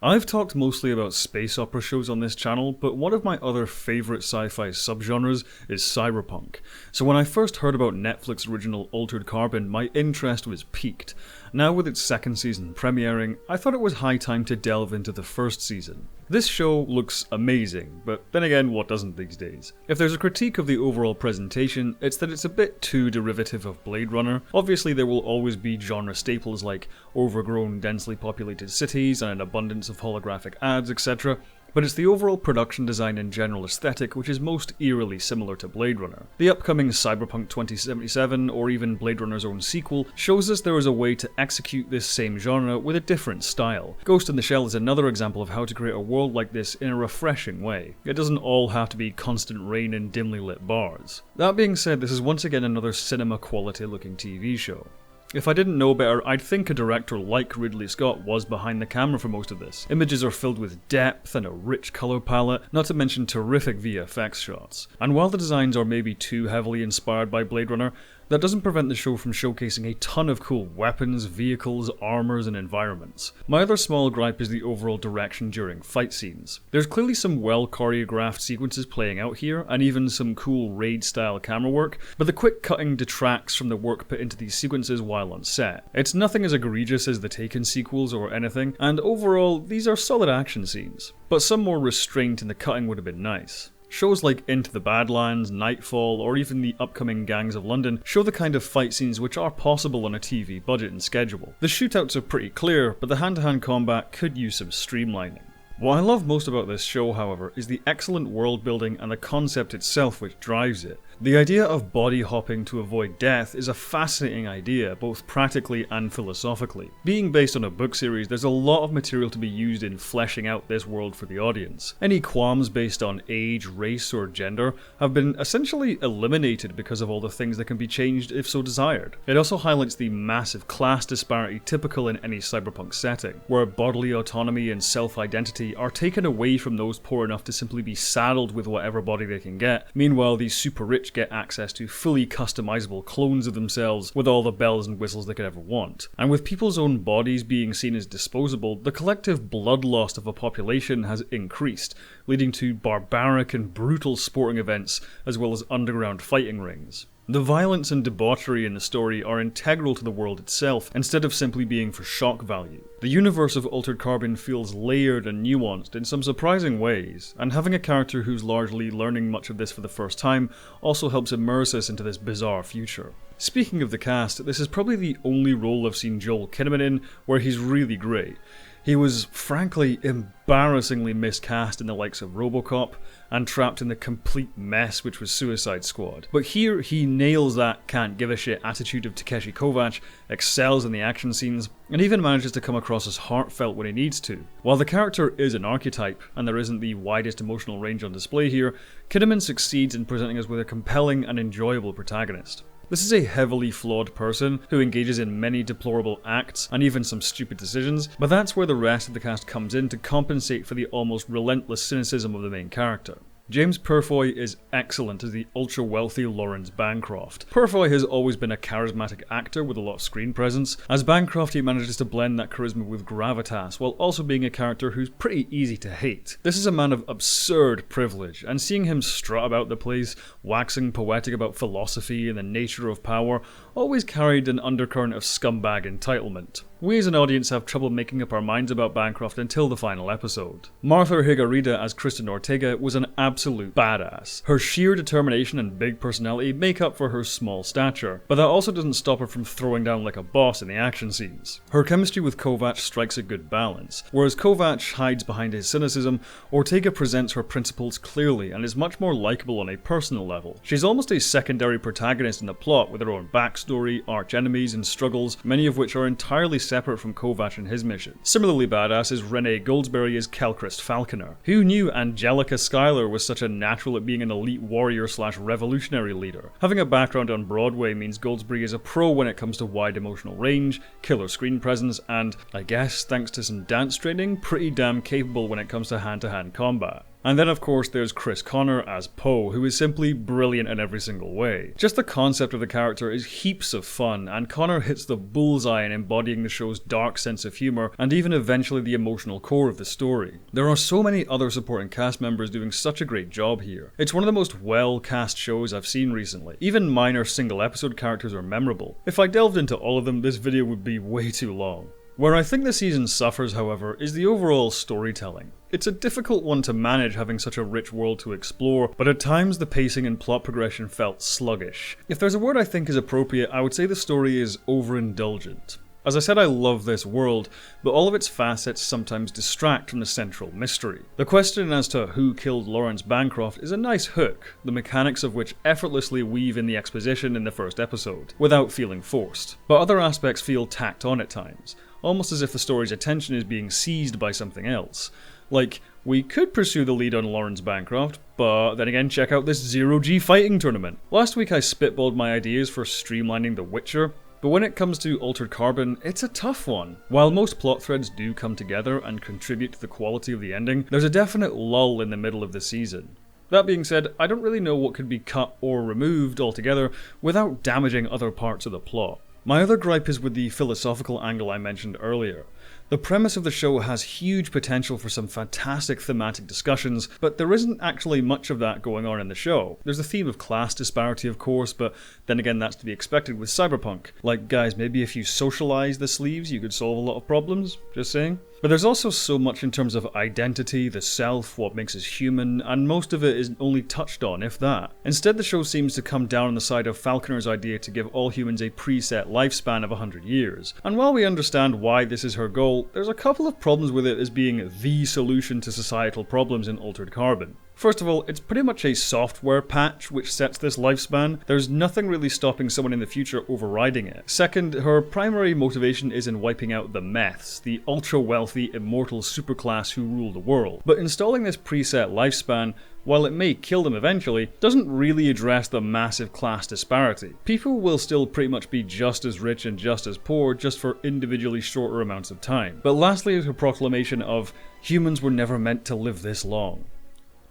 I've talked mostly about space opera shows on this channel, but one of my other favourite sci-fi subgenres is cyberpunk. So when I first heard about Netflix original Altered Carbon, my interest was piqued. Now with its second season premiering, I thought it was high time to delve into the first season. This show looks amazing, but then again, what doesn't these days? If there's a critique of the overall presentation, it's that it's a bit too derivative of Blade Runner. Obviously there will always be genre staples like overgrown, densely populated cities and an abundance of holographic ads, etc. But it's the overall production design and general aesthetic which is most eerily similar to Blade Runner. The upcoming Cyberpunk 2077, or even Blade Runner's own sequel, shows us there is a way to execute this same genre with a different style. Ghost in the Shell is another example of how to create a world like this in a refreshing way. It doesn't all have to be constant rain and dimly lit bars. That being said, this is once again another cinema quality looking TV show. If I didn't know better, I'd think a director like Ridley Scott was behind the camera for most of this. Images are filled with depth and a rich colour palette, not to mention terrific VFX shots. And while the designs are maybe too heavily inspired by Blade Runner, that doesn't prevent the show from showcasing a ton of cool weapons, vehicles, armors, and environments. My other small gripe is the overall direction during fight scenes. There's clearly some well choreographed sequences playing out here, and even some cool raid-style camera work, but the quick cutting detracts from the work put into these sequences while on set. It's nothing as egregious as the Taken sequels or anything, and overall, these are solid action scenes. But some more restraint in the cutting would have been nice. Shows like Into the Badlands, Nightfall, or even the upcoming Gangs of London show the kind of fight scenes which are possible on a TV budget and schedule. The shootouts are pretty clear, but the hand-to-hand combat could use some streamlining. What I love most about this show, however, is the excellent world building and the concept itself which drives it. The idea of body hopping to avoid death is a fascinating idea, both practically and philosophically. Being based on a book series, there's a lot of material to be used in fleshing out this world for the audience. Any qualms based on age, race, or gender have been essentially eliminated because of all the things that can be changed if so desired. It also highlights the massive class disparity typical in any cyberpunk setting, where bodily autonomy and self-identity are taken away from those poor enough to simply be saddled with whatever body they can get. Meanwhile, these super rich get access to fully customizable clones of themselves with all the bells and whistles they could ever want. And with people's own bodies being seen as disposable, the collective bloodlust of a population has increased, leading to barbaric and brutal sporting events as well as underground fighting rings. The violence and debauchery in the story are integral to the world itself, instead of simply being for shock value. The universe of Altered Carbon feels layered and nuanced in some surprising ways, and having a character who's largely learning much of this for the first time also helps immerse us into this bizarre future. Speaking of the cast, this is probably the only role I've seen Joel Kinnaman in where he's really great. He was, frankly, embarrassingly miscast in the likes of RoboCop, and trapped in the complete mess which was Suicide Squad. But here, he nails that can't give a shit attitude of Takeshi Kovacs, excels in the action scenes, and even manages to come across as heartfelt when he needs to. While the character is an archetype, and there isn't the widest emotional range on display here, Kinnaman succeeds in presenting us with a compelling and enjoyable protagonist. This is a heavily flawed person who engages in many deplorable acts and even some stupid decisions, but that's where the rest of the cast comes in to compensate for the almost relentless cynicism of the main character. James Purefoy is excellent as the ultra-wealthy Lawrence Bancroft. Purefoy has always been a charismatic actor with a lot of screen presence. As Bancroft, he manages to blend that charisma with gravitas, while also being a character who's pretty easy to hate. This is a man of absurd privilege, and seeing him strut about the place, waxing poetic about philosophy and the nature of power, always carried an undercurrent of scumbag entitlement. We as an audience have trouble making up our minds about Bancroft until the final episode. Martha Higarida as Kristen Ortega was an absolute badass. Her sheer determination and big personality make up for her small stature, but that also doesn't stop her from throwing down like a boss in the action scenes. Her chemistry with Kovacs strikes a good balance. Whereas Kovacs hides behind his cynicism, Ortega presents her principles clearly and is much more likable on a personal level. She's almost a secondary protagonist in the plot with her own backstory, arch enemies, and struggles, many of which are entirely separate from Kovacs and his mission. Similarly badass is Renee Goldsberry as Calchrist Falconer. Who knew Angelica Schuyler was such a natural at being an elite warrior slash revolutionary leader? Having a background on Broadway means Goldsberry is a pro when it comes to wide emotional range, killer screen presence, and, I guess thanks to some dance training, pretty damn capable when it comes to hand-to-hand combat. And then of course there's Chris Connor as Poe, who is simply brilliant in every single way. Just the concept of the character is heaps of fun, and Connor hits the bullseye in embodying the show's dark sense of humour and even eventually the emotional core of the story. There are so many other supporting cast members doing such a great job here. It's one of the most well-cast shows I've seen recently. Even minor single episode characters are memorable. If I delved into all of them, this video would be way too long. Where I think the season suffers, however, is the overall storytelling. It's a difficult one to manage having such a rich world to explore, but at times the pacing and plot progression felt sluggish. If there's a word I think is appropriate, I would say the story is overindulgent. As I said, I love this world, but all of its facets sometimes distract from the central mystery. The question as to who killed Lawrence Bancroft is a nice hook, the mechanics of which effortlessly weave in the exposition in the first episode, without feeling forced. But other aspects feel tacked on at times, almost as if the story's attention is being seized by something else. Like, we could pursue the lead on Lawrence Bancroft, but then again check out this Zero-G fighting tournament. Last week I spitballed my ideas for streamlining The Witcher, but when it comes to Altered Carbon, it's a tough one. While most plot threads do come together and contribute to the quality of the ending, there's a definite lull in the middle of the season. That being said, I don't really know what could be cut or removed altogether without damaging other parts of the plot. My other gripe is with the philosophical angle I mentioned earlier. The premise of the show has huge potential for some fantastic thematic discussions, but there isn't actually much of that going on in the show. There's a theme of class disparity, of course, but then again that's to be expected with Cyberpunk. Like, guys, maybe if you socialize the sleeves you could solve a lot of problems, just saying. But there's also so much in terms of identity, the self, what makes us human, and most of it is only touched on, if that. Instead, the show seems to come down on the side of Falconer's idea to give all humans a preset lifespan of 100 years. And while we understand why this is her goal, there's a couple of problems with it as being the solution to societal problems in Altered Carbon. First of all, it's pretty much a software patch which sets this lifespan. There's nothing really stopping someone in the future overriding it. Second, her primary motivation is in wiping out the Meths, the ultra-wealthy, immortal superclass who rule the world. But installing this preset lifespan, while it may kill them eventually, doesn't really address the massive class disparity. People will still pretty much be just as rich and just as poor, just for individually shorter amounts of time. But lastly is her proclamation of, humans were never meant to live this long.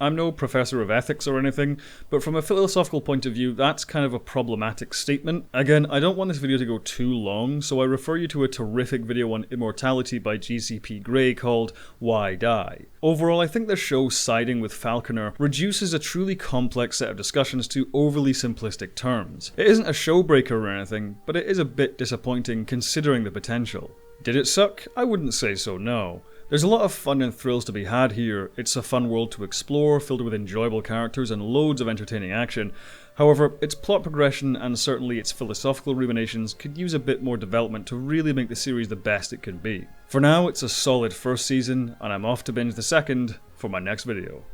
I'm no professor of ethics or anything, but from a philosophical point of view, that's kind of a problematic statement. Again, I don't want this video to go too long, so I refer you to a terrific video on immortality by GCP Grey called Why Die? Overall, I think the show siding with Falconer reduces a truly complex set of discussions to overly simplistic terms. It isn't a showbreaker or anything, but it is a bit disappointing considering the potential. Did it suck? I wouldn't say so, no. There's a lot of fun and thrills to be had here. It's a fun world to explore, filled with enjoyable characters and loads of entertaining action. However, its plot progression and certainly its philosophical ruminations could use a bit more development to really make the series the best it can be. For now, it's a solid first season, and I'm off to binge the second for my next video.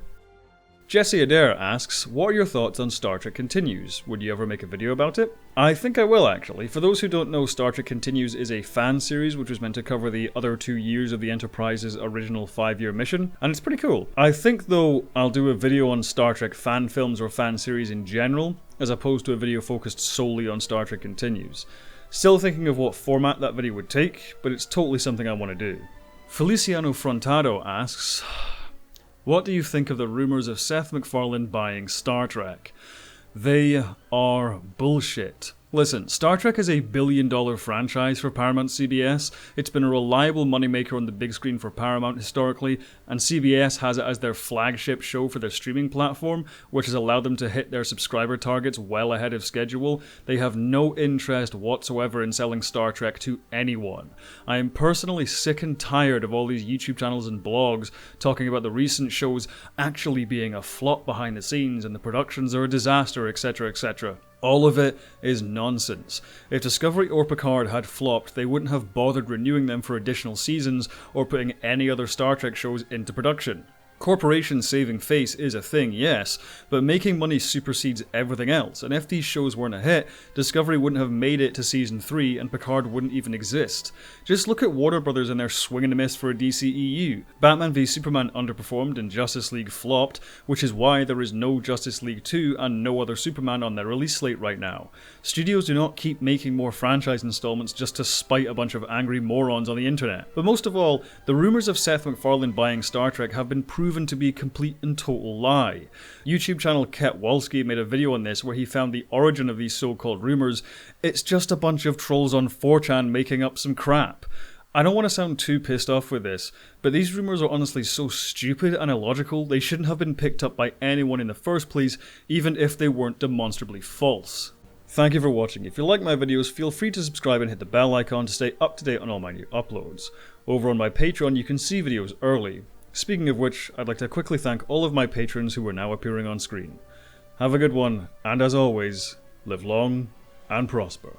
Jesse Adair asks, what are your thoughts on Star Trek Continues? Would you ever make a video about it? I think I will actually. For those who don't know, Star Trek Continues is a fan series which was meant to cover the other 2 years of the Enterprise's original 5-year mission, and it's pretty cool. I think though I'll do a video on Star Trek fan films or fan series in general, as opposed to a video focused solely on Star Trek Continues. Still thinking of what format that video would take, but it's totally something I want to do. Feliciano Frontado asks, what do you think of the rumours of Seth MacFarlane buying Star Trek? They are bullshit. Listen, Star Trek is a billion-dollar franchise for Paramount CBS. It's been a reliable moneymaker on the big screen for Paramount historically, and CBS has it as their flagship show for their streaming platform, which has allowed them to hit their subscriber targets well ahead of schedule. They have no interest whatsoever in selling Star Trek to anyone. I am personally sick and tired of all these YouTube channels and blogs talking about the recent shows actually being a flop behind the scenes and the productions are a disaster, etc, etc. All of it is nonsense. If Discovery or Picard had flopped, they wouldn't have bothered renewing them for additional seasons or putting any other Star Trek shows into production. Corporations saving face is a thing, yes, but making money supersedes everything else, and if these shows weren't a hit, Discovery wouldn't have made it to Season 3 and Picard wouldn't even exist. Just look at Warner Brothers and their swing and a miss for a DCEU. Batman v Superman underperformed and Justice League flopped, which is why there is no Justice League 2 and no other Superman on their release slate right now. Studios do not keep making more franchise installments just to spite a bunch of angry morons on the internet. But most of all, the rumours of Seth MacFarlane buying Star Trek have been proven proven to be a complete and total lie. YouTube channel Ketwalski made a video on this where he found the origin of these so-called rumours. It's just a bunch of trolls on 4chan making up some crap. I don't want to sound too pissed off with this, but these rumours are honestly so stupid and illogical, they shouldn't have been picked up by anyone in the first place, even if they weren't demonstrably false. Thank you for watching. If you like my videos, feel free to subscribe and hit the bell icon to stay up to date on all my new uploads. Over on my Patreon, you can see videos early. Speaking of which, I'd like to quickly thank all of my patrons who are now appearing on screen. Have a good one, and as always, live long and prosper.